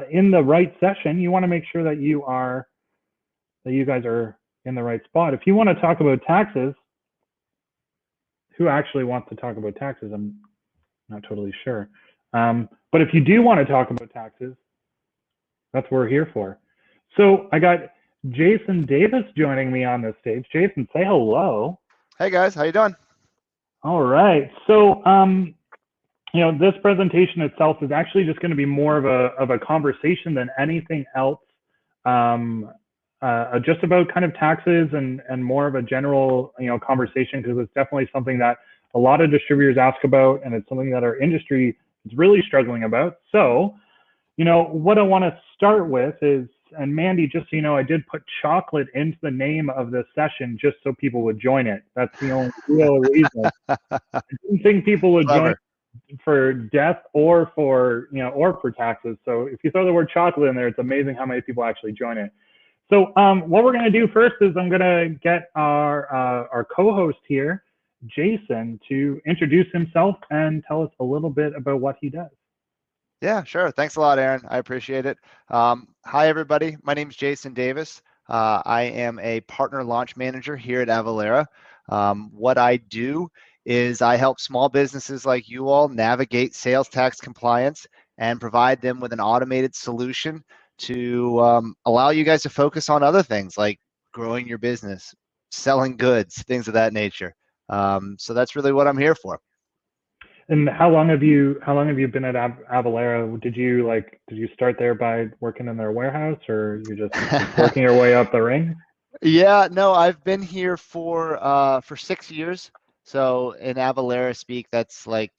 in the right session, you want to make sure that you guys are in the right spot. If you want to talk about taxes, who actually wants to talk about taxes? I'm not totally sure. But if you do want to talk about taxes, that's what we're here for. So I got Jason Davis joining me on this stage. Jason, say hello. Hey guys, how you doing? All right. So, this presentation itself is actually just going to be more of a conversation than anything else. Just about kind of taxes and more of a general, conversation, because it's definitely something that a lot of distributors ask about, and it's something that our industry is really struggling about. So, what I want to start with is, and Mandy, just so you know, I did put chocolate into the name of this session just so people would join it. That's the only real reason. I didn't think people would join for death or for, or for taxes. So if you throw the word chocolate in there, it's amazing how many people actually join it. So what we're going to do first is I'm going to get our co-host here, Jason, to introduce himself and tell us a little bit about what he does. Yeah, sure. Thanks a lot, Aaron. I appreciate it. Hi, everybody. My name is Jason Davis. I am a partner launch manager here at Avalara. What I do is I help small businesses like you all navigate sales tax compliance and provide them with an automated solution to allow you guys to focus on other things like growing your business, selling goods, things of that nature. So that's really what I'm here for. And how long have you been at Avalara? Did you start there by working in their warehouse, or you just working your way up the ring? Yeah, no, I've been here for 6 years. So in Avalara speak, that's like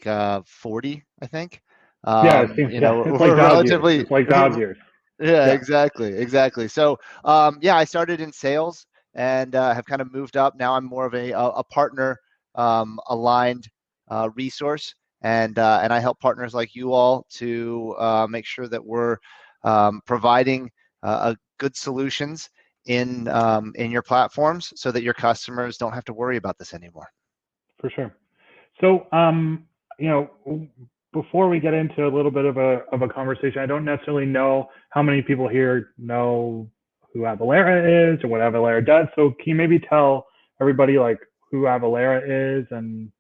40, I think. Yeah, it seems, it's like We're dog years. relatively. It's like dog years. Yeah, Yeah. exactly. So I started in sales and have kind of moved up. Now I'm more of a partner aligned resource, and I help partners like you all to make sure that we're providing good solutions in your platforms so that your customers don't have to worry about this anymore. For sure. So before we get into a little bit of a conversation, I don't necessarily know how many people here know who Avalara is or what Avalara does. So can you maybe tell everybody like who Avalara is and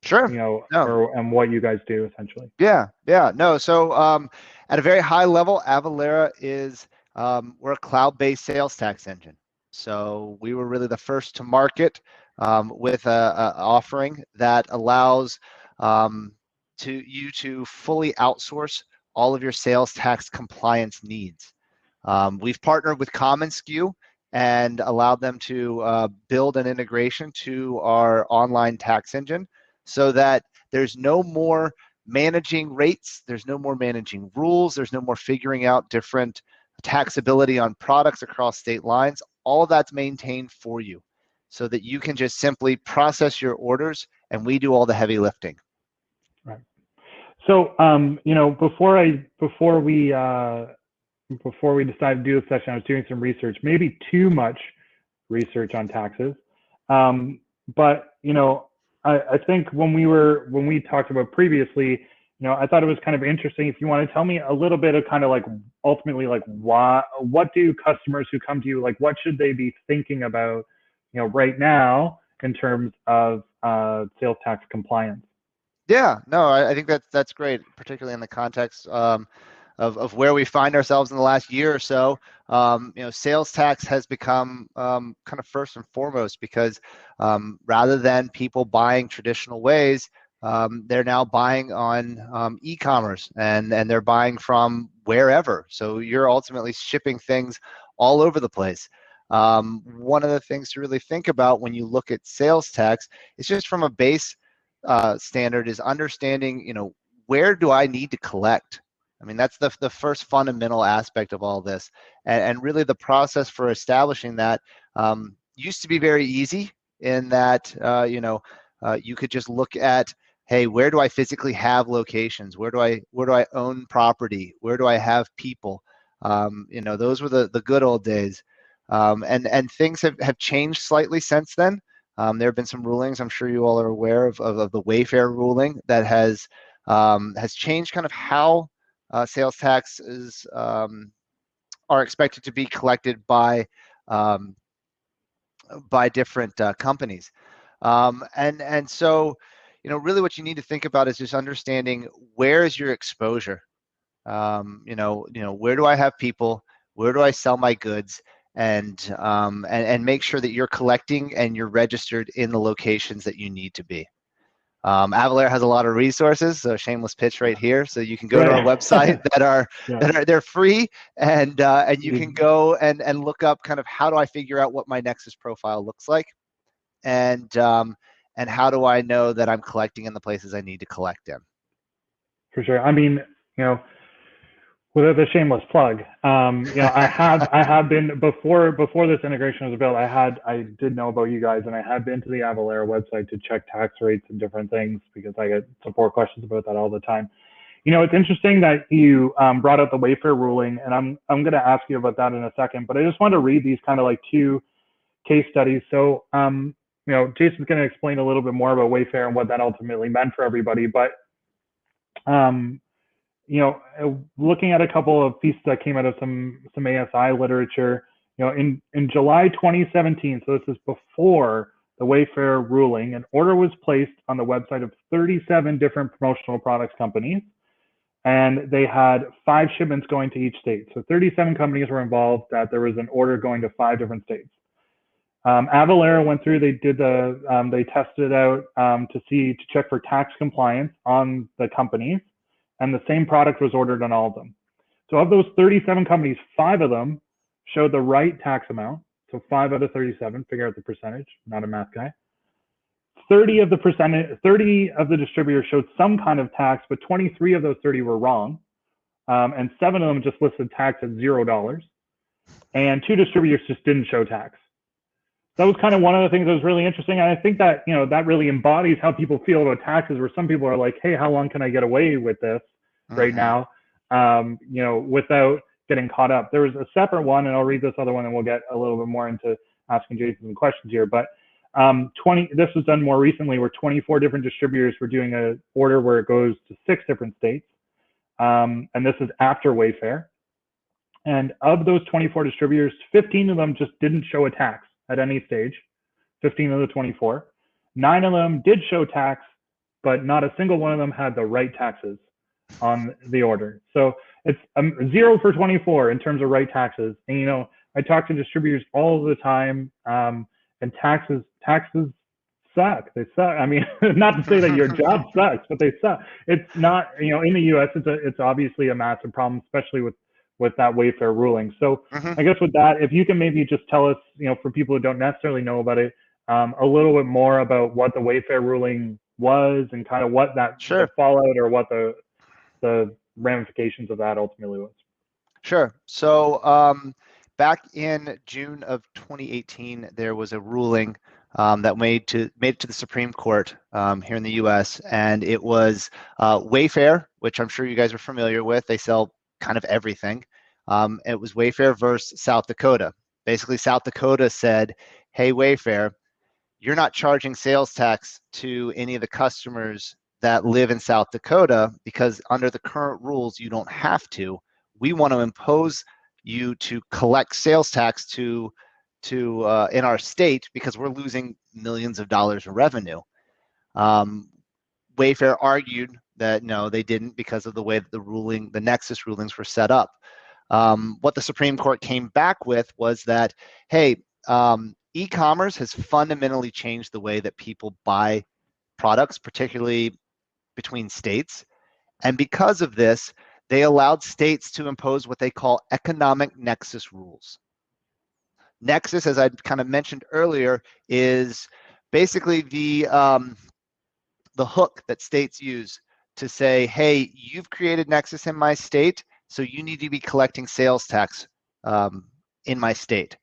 Sure. and what you guys do essentially? Yeah. No. So at a very high level, Avalara is we're a cloud-based sales tax engine. So we were really the first to market with a offering that allows you to fully outsource all of your sales tax compliance needs. We've partnered with commonsku and allowed them to build an integration to our online tax engine so that there's no more managing rates, there's no more managing rules, there's no more figuring out different taxability on products across state lines. All of that's maintained for you so that you can just simply process your orders and we do all the heavy lifting. Right. So before we decided to do this session, I was doing some research, maybe too much research on taxes. But I think when we talked about previously, I thought it was kind of interesting. If you want to tell me a little bit of kind of like ultimately like what do customers who come to you, like what should they be thinking about, right now in terms of sales tax compliance? Yeah, no, I think that's great, particularly in the context of where we find ourselves in the last year or so. Sales tax has become kind of first and foremost because rather than people buying traditional ways, they're now buying on e-commerce and they're buying from wherever. So you're ultimately shipping things all over the place. One of the things to really think about when you look at sales tax is just from a base standard is understanding, where do I need to collect? I mean, that's the first fundamental aspect of all this. And really the process for establishing that used to be very easy in that, you could just look at, hey, where do I physically have locations? Where do I own property? Where do I have people? Those were the good old days. And things have changed slightly since then. There have been some rulings, I'm sure you all are aware of the Wayfair ruling that has changed kind of how sales taxes are expected to be collected by different companies. And so, really what you need to think about is just understanding where is your exposure. Where do I have people? Where do I sell my goods? And make sure that you're collecting and you're registered in the locations that you need to be. Avalara has a lot of resources, so shameless pitch right here. So you can go to our website they're free, and you can go and look up kind of how do I figure out what my Nexus profile looks like, and how do I know that I'm collecting in the places I need to collect in. For sure. I mean, without the shameless plug, I have been before this integration was built. I did know about you guys, and I had been to the Avalara website to check tax rates and different things because I get support questions about that all the time. It's interesting that you brought up the Wayfair ruling, and I'm going to ask you about that in a second. But I just want to read these kind of like two case studies. So, Jason's going to explain a little bit more about Wayfair and what that ultimately meant for everybody, but looking at a couple of pieces that came out of some ASI literature, in July 2017, so this is before the Wayfair ruling, an order was placed on the website of 37 different promotional products companies, and they had 5 shipments going to each state. So 37 companies were involved, that there was an order going to 5 different states. Avalara went through, they tested it out to check for tax compliance on the companies, and the same product was ordered on all of them. So of those 37 companies, 5 of them showed the right tax amount. So 5 out of 37, figure out the percentage, not a math guy. 30 of the distributors showed some kind of tax, but 23 of those 30 were wrong. And 7 of them just listed tax at $0. And 2 distributors just didn't show tax. That was kind of one of the things that was really interesting. And I think that, that really embodies how people feel about taxes, where some people are like, hey, how long can I get away with this right now, without getting caught up. There was a separate one, and I'll read this other one, and we'll get a little bit more into asking Jason some questions here. But this was done more recently, where 24 different distributors were doing an order where it goes to 6 different states. And this is after Wayfair. And of those 24 distributors, 15 of them just didn't show a tax at any stage, 15 of the 24. 9 of them did show tax, but not a single one of them had the right taxes on the order. So it's 0 for 24 in terms of right taxes. And, I talk to distributors all the time, and taxes suck. They suck. I mean, not to say that your job sucks, but they suck. It's not, in the US, it's obviously a massive problem, especially with that Wayfair ruling. So I guess with that, if you can maybe just tell us, for people who don't necessarily know about it, a little bit more about what the Wayfair ruling was and kind of what that the fallout or what the ramifications of that ultimately was. Sure. So back in June of 2018, there was a ruling that made it to the Supreme Court here in the U.S., and it was Wayfair, which I'm sure you guys are familiar with. They sell kind of everything. It was Wayfair versus South Dakota. Basically, South Dakota said, hey, Wayfair, you're not charging sales tax to any of the customers that live in South Dakota because under the current rules, you don't have to. We want to impose you to collect sales tax to in our state because we're losing millions of dollars in revenue. Wayfair argued that no, they didn't because of the way that the Nexus rulings were set up. What the Supreme Court came back with was that, hey, e-commerce has fundamentally changed the way that people buy products, particularly between states. And because of this, they allowed states to impose what they call economic nexus rules. Nexus, as I kind of mentioned earlier, is basically the hook that states use to say, hey, you've created nexus in my state, so you need to be collecting sales tax in my state.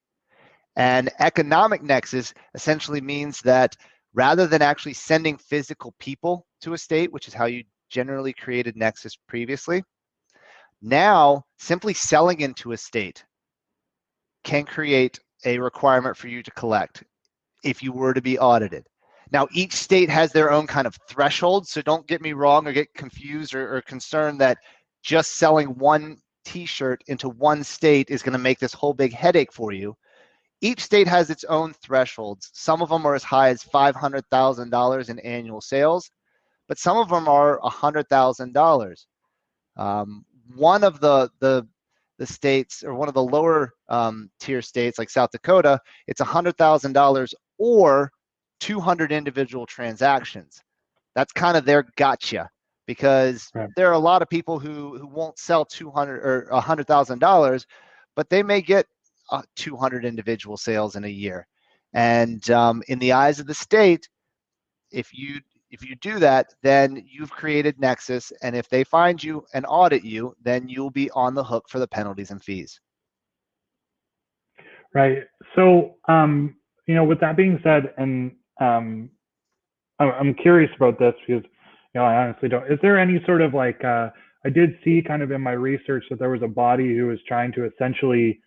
And economic nexus essentially means that rather than actually sending physical people to a state, which is how you generally created nexus previously, now simply selling into a state can create a requirement for you to collect if you were to be audited. Now, each state has their own kind of threshold, so don't get me wrong or get confused or concerned that just selling one t-shirt into one state is going to make this whole big headache for you. Each state has its own thresholds. Some of them are as high as $500,000 in annual sales, but some of them are $100,000. One of the states, or one of the lower tier states like South Dakota, it's $100,000 or 200 individual transactions. That's kind of their gotcha, because there are a lot of people who won't sell 200 or $100,000, but they may get 200 individual sales in a year. And in the eyes of the state, if you do that, then you've created nexus, and if they find you and audit you, then you'll be on the hook for the penalties and fees. Right. So, with that being said, and I'm curious about this because, I honestly don't. Is there any sort of like, I did see kind of in my research that there was a body who was trying to essentially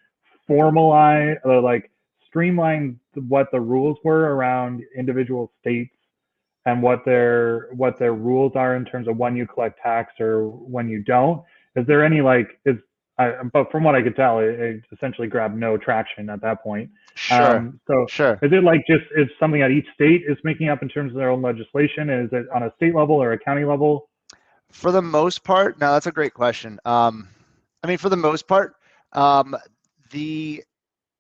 formalize, or like streamline what the rules were around individual states and what their rules are in terms of when you collect tax or when you don't. Is there any but from what I could tell, it essentially grabbed no traction at that point. Sure. Sure. Is it like is something that each state is making up in terms of their own legislation? Is it on a state level or a county level? For the most part, no, that's a great question. For the most part, the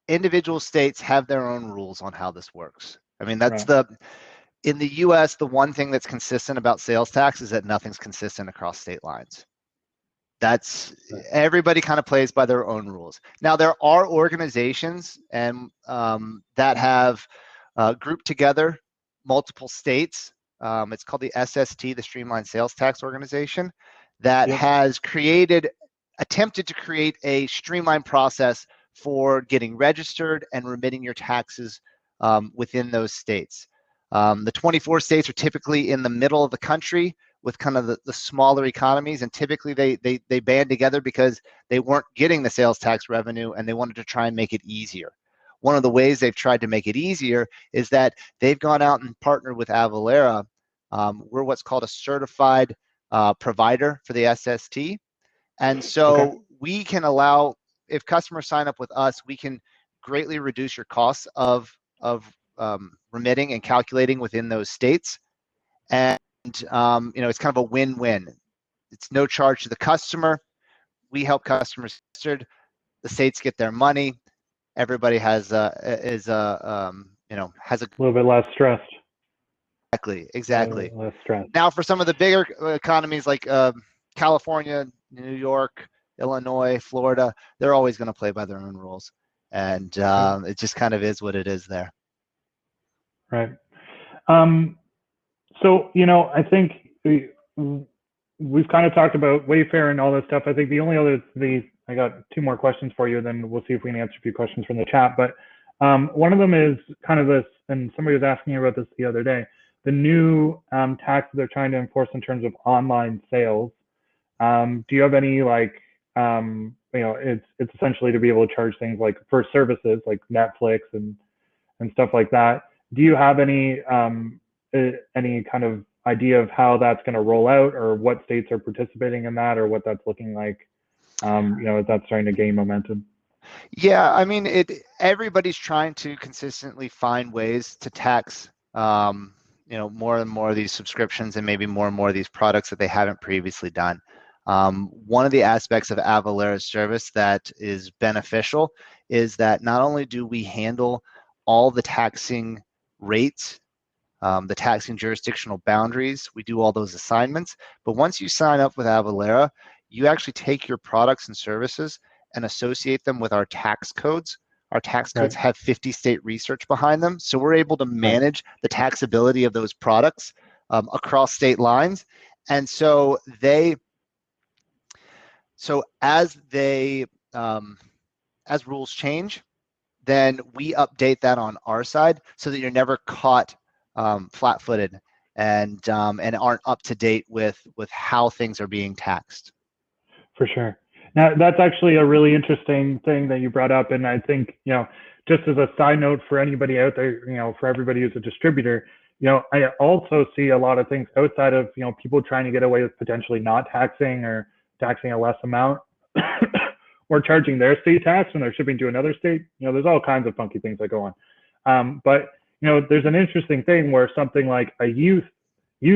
individual states have their own rules on how this works. That's right. In the US, the one thing that's consistent about sales tax is that nothing's consistent across state lines. That's right. Everybody kind of plays by their own rules. Now, there are organizations and that have grouped together multiple states. It's called the SST, the Streamlined Sales Tax Organization, that has attempted to create a streamlined process for getting registered and remitting your taxes within those states. The 24 states are typically in the middle of the country with kind of the smaller economies, and typically they band together because they weren't getting the sales tax revenue and they wanted to try and make it easier. One of the ways they've tried to make it easier is that they've gone out and partnered with Avalara. We're what's called a certified provider for the SST. And so we can allow, if customers sign up with us, we can greatly reduce your costs of remitting and calculating within those states. And it's kind of a win-win. It's no charge to the customer. We help customers registered. The states get their money. Everybody has has a little bit less stressed. Exactly. Less stress. Now, for some of the bigger economies like California, New York, Illinois, Florida, they're always going to play by their own rules, and it just kind of is what it is there. Right. So I think we've kind of talked about Wayfair and all this stuff. I think the only other I got two more questions for you, then we'll see if we can answer a few questions from the chat. But one of them is kind of this, and somebody was asking about this the other day, the new tax that they're trying to enforce in terms of online sales. Do you have any it's essentially to be able to charge things like for services like Netflix and stuff like that. Do you have any kind of idea of how that's going to roll out, or what states are participating in that, or what that's looking like? Is that starting to gain momentum? Yeah, everybody's trying to consistently find ways to tax, more and more of these subscriptions and maybe more and more of these products that they haven't previously done. One of the aspects of Avalara's service that is beneficial is that not only do we handle all the taxing rates, the taxing jurisdictional boundaries, we do all those assignments, but once you sign up with Avalara, you actually take your products and services and associate them with our tax codes. Our tax codes have 50 state research behind them, so we're able to manage the taxability of those products across state lines. And so as rules change, then we update that on our side so that you're never caught flat-footed and aren't up to date with how things are being taxed. For sure. Now, that's actually a really interesting thing that you brought up, and I think just as a side note for anybody out there, for everybody who's a distributor, I also see a lot of things outside of people trying to get away with potentially not taxing or taxing a less amount or charging their state tax when they're shipping to another state. There's all kinds of funky things that go on. But there's an interesting thing where something like a youth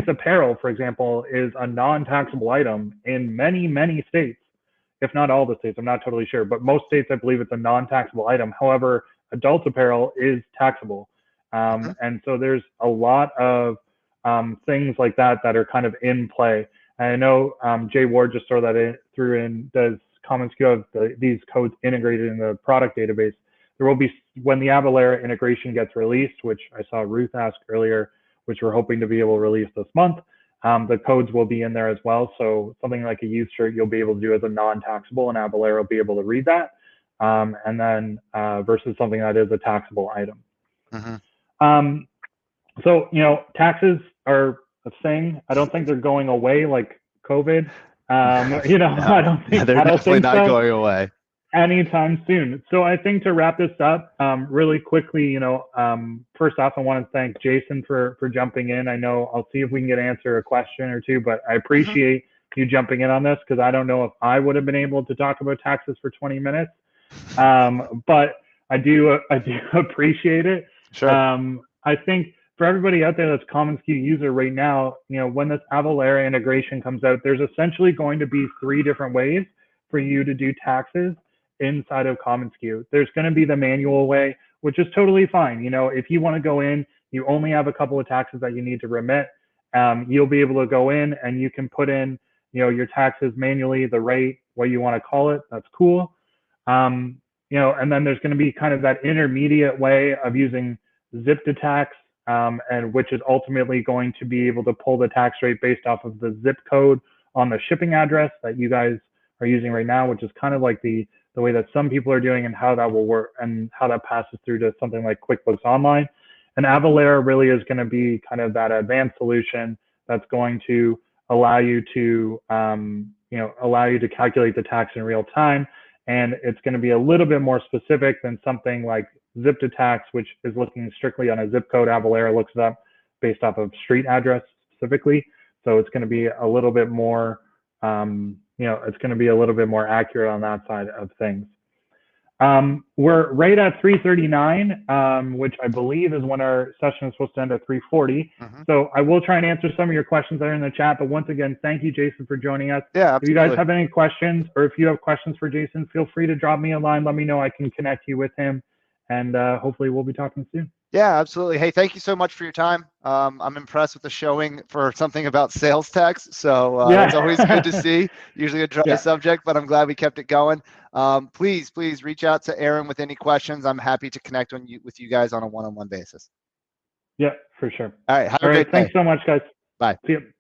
apparel, for example, is a non-taxable item in many states, if not all the states. I'm not totally sure, but most states, I believe it's a non-taxable item. However, adult apparel is taxable. And so there's a lot of things like that are kind of in play. And I know Jay Ward just threw in, does commonsku have these codes integrated in the product database? There will be, when the Avalara integration gets released, which I saw Ruth ask earlier, which we're hoping to be able to release this month, the codes will be in there as well. So something like a youth shirt, you'll be able to do as a non-taxable, and Avalara will be able to read that. And then versus something that is a taxable item. So, taxes are a thing. I don't think they're going away like COVID. No, I don't think they're definitely not going away anytime soon. So I think to wrap this up really quickly, first off, I want to thank Jason for jumping in. I know I'll see if we can answer a question or two, but I appreciate you jumping in on this, because I don't know if I would have been able to talk about taxes for 20 minutes. But I do appreciate it. Sure. I think for everybody out there that's commonsku user right now, when this Avalara integration comes out, there's essentially going to be 3 different ways for you to do taxes inside of commonsku. There's going to be the manual way, which is totally fine. If you want to go in, you only have a couple of taxes that you need to remit. You'll be able to go in and you can put in, your taxes manually, the rate, what you want to call it. That's cool. And then there's going to be kind of that intermediate way of using zip to tax, and which is ultimately going to be able to pull the tax rate based off of the zip code on the shipping address that you guys are using right now, which is kind of like the way that some people are doing, and how that will work and how that passes through to something like QuickBooks Online. And Avalara really is going to be kind of that advanced solution that's going to allow you to calculate the tax in real time. And it's going to be a little bit more specific than something like zip to tax, which is looking strictly on a zip code. Avalara looks it up based off of street address specifically. So it's going to be a little bit more, it's going to be a little bit more accurate on that side of things. We're right at 3:39, which I believe is when our session is supposed to end at 3:40. So I will try and answer some of your questions that are in the chat. But once again, thank you, Jason, for joining us. Yeah, absolutely. If you guys have any questions, or if you have questions for Jason, feel free to drop me a line. Let me know. I can connect you with him. And hopefully we'll be talking soon. Yeah, absolutely. Hey, thank you so much for your time. I'm impressed with the showing for something about sales tax. So it's always good to see. Usually a dry subject, but I'm glad we kept it going. Please reach out to Aaron with any questions. I'm happy to connect with you guys on a one-on-one basis. Yeah, for sure. All right. Have a great day. Thanks so much, guys. Bye. See you.